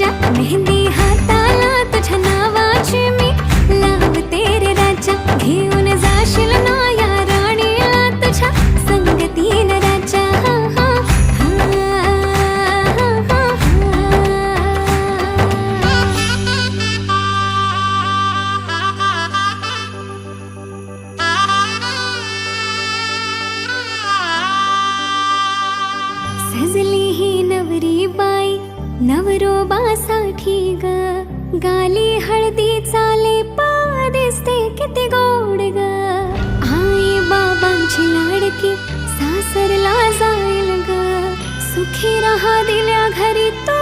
राजा, मेहंदी हाताला तुझ्या नावाची मी लावते रे राजा. घेऊन जाशील ना या राणीला तुझ्या संगतीन राजा. सजली ही नवरी बाई नवरोबासाठी ग, गाली हळदी चाले पा दिसते किती गोड ग. आई बाबांची लाडकी सासरला जाईल ग, सुखी राहा दिल्या घरी तो